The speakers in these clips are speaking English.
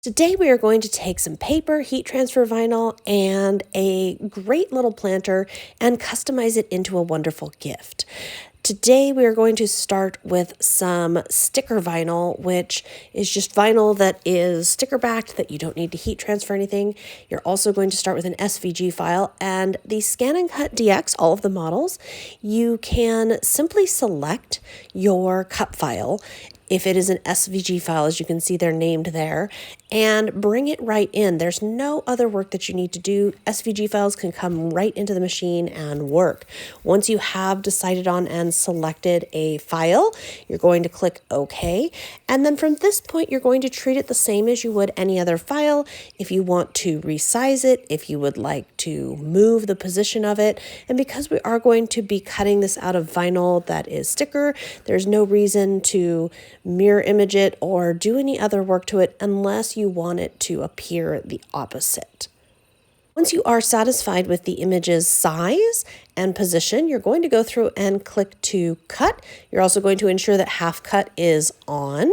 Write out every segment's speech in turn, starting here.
Today we are going to take some paper, heat transfer vinyl, and a great little planter and customize it into a wonderful gift. Today we are going to start with some sticker vinyl, which is just vinyl that is sticker backed that you don't need to heat transfer anything. You're also going to start with an SVG file, and the ScanNCut DX, all of the models, you can simply select your cut file. If it is an SVG file, as you can see, they're named there, and bring it right in. There's no other work that you need to do. SVG files can come right into the machine and work. Once you have decided on and selected a file, you're going to click OK. And then from this point, you're going to treat it the same as you would any other file. If you want to resize it, if you would like to move the position of it, and because we are going to be cutting this out of vinyl that is sticker, there's no reason to mirror image it or do any other work to it unless you want it to appear the opposite. Once you are satisfied with the image's size and position, you're going to go through and click to cut. You're also going to ensure that half cut is on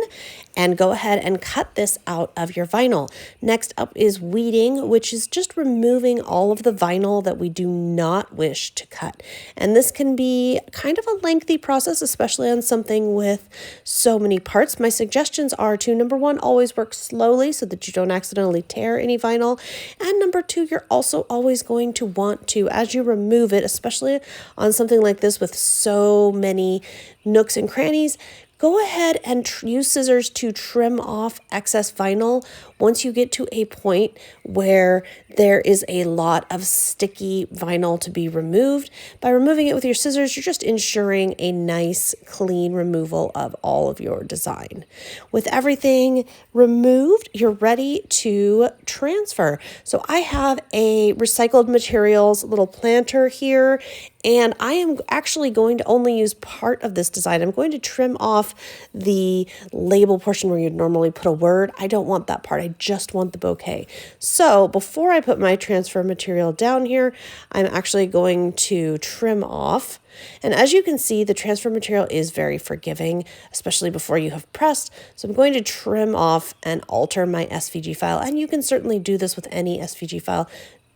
and go ahead and cut this out of your vinyl. Next up is weeding, which is just removing all of the vinyl that we do not wish to cut. And this can be kind of a lengthy process, especially on something with so many parts. My suggestions are to, number one, always work slowly so that you don't accidentally tear any vinyl. And number two, you're also always going to want to, as you remove it, especially on something like this with so many nooks and crannies, go ahead and use scissors to trim off excess vinyl once you get to a point where there is a lot of sticky vinyl to be removed. By removing it with your scissors, you're just ensuring a nice, clean removal of all of your design. With everything removed, you're ready to transfer. So I have a recycled materials little planter here, and I am actually going to only use part of this design. I'm going to trim off the label portion where you'd normally put a word. I don't want that part. I just want the bouquet. So before I put my transfer material down here, I'm actually going to trim off. And as you can see, the transfer material is very forgiving, especially before you have pressed. So I'm going to trim off and alter my SVG file. And you can certainly do this with any SVG file,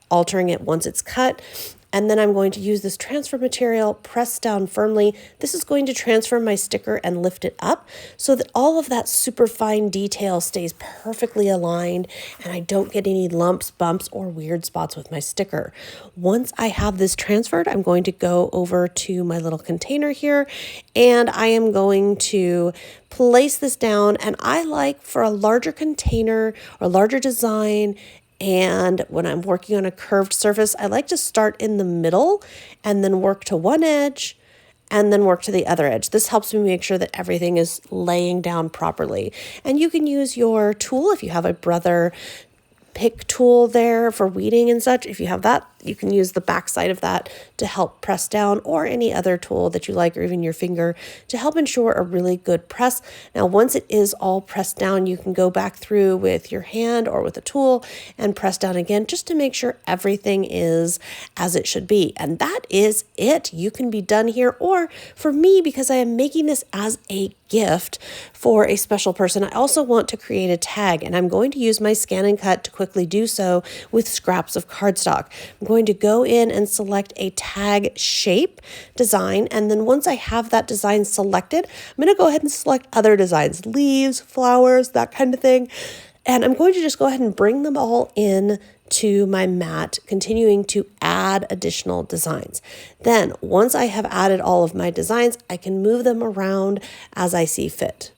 altering it once it's cut. And then I'm going to use this transfer material, press down firmly. This is going to transfer my sticker and lift it up so that all of that super fine detail stays perfectly aligned and I don't get any lumps, bumps, or weird spots with my sticker. Once I have this transferred, I'm going to go over to my little container here and I am going to place this down. And I like, for a larger container or larger design, and when I'm working on a curved surface, I like to start in the middle and then work to one edge and then work to the other edge. This helps me make sure that everything is laying down properly. And you can use your tool if you have a Brother pick tool there for weeding and such. If you have that, you can use the back side of that to help press down, or any other tool that you like, or even your finger to help ensure a really good press. Now, once it is all pressed down, you can go back through with your hand or with a tool and press down again just to make sure everything is as it should be. And that is it. You can be done here. Or for me, because I am making this as a gift for a special person, I also want to create a tag, and I'm going to use my ScanNCut to quickly do so with scraps of cardstock. I'm going to go in and select a tag shape design, and then once I have that design selected, I'm going to go ahead and select other designs, leaves, flowers, that kind of thing, and I'm going to just go ahead and bring them all in to my mat, continuing to add additional designs. Then once I have added all of my designs, I can move them around as I see fit.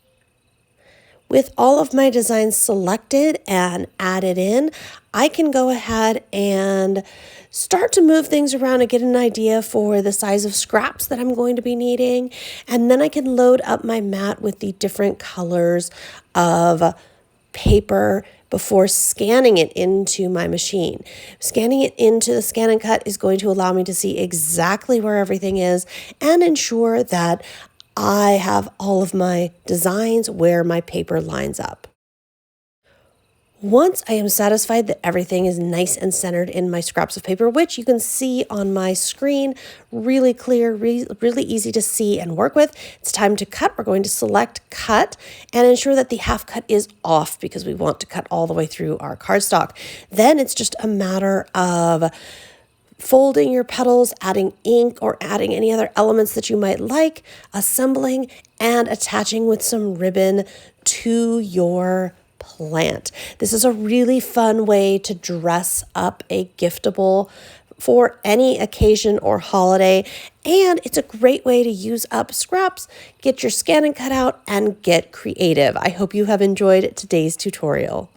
With all of my designs selected and added in, I can go ahead and start to move things around and get an idea for the size of scraps that I'm going to be needing. And then I can load up my mat with the different colors of paper before scanning it into my machine. Scanning it into the ScanNCut is going to allow me to see exactly where everything is and ensure that I have all of my designs where my paper lines up. Once I am satisfied that everything is nice and centered in my scraps of paper, which you can see on my screen, really clear, really easy to see and work with, it's time to cut. We're going to select cut and ensure that the half cut is off because we want to cut all the way through our cardstock. Then it's just a matter of folding your petals, adding ink or adding any other elements that you might like, assembling and attaching with some ribbon to your plant. This is a really fun way to dress up a giftable for any occasion or holiday, and it's a great way to use up scraps, get your ScanNCut out, and get creative. I hope you have enjoyed today's tutorial.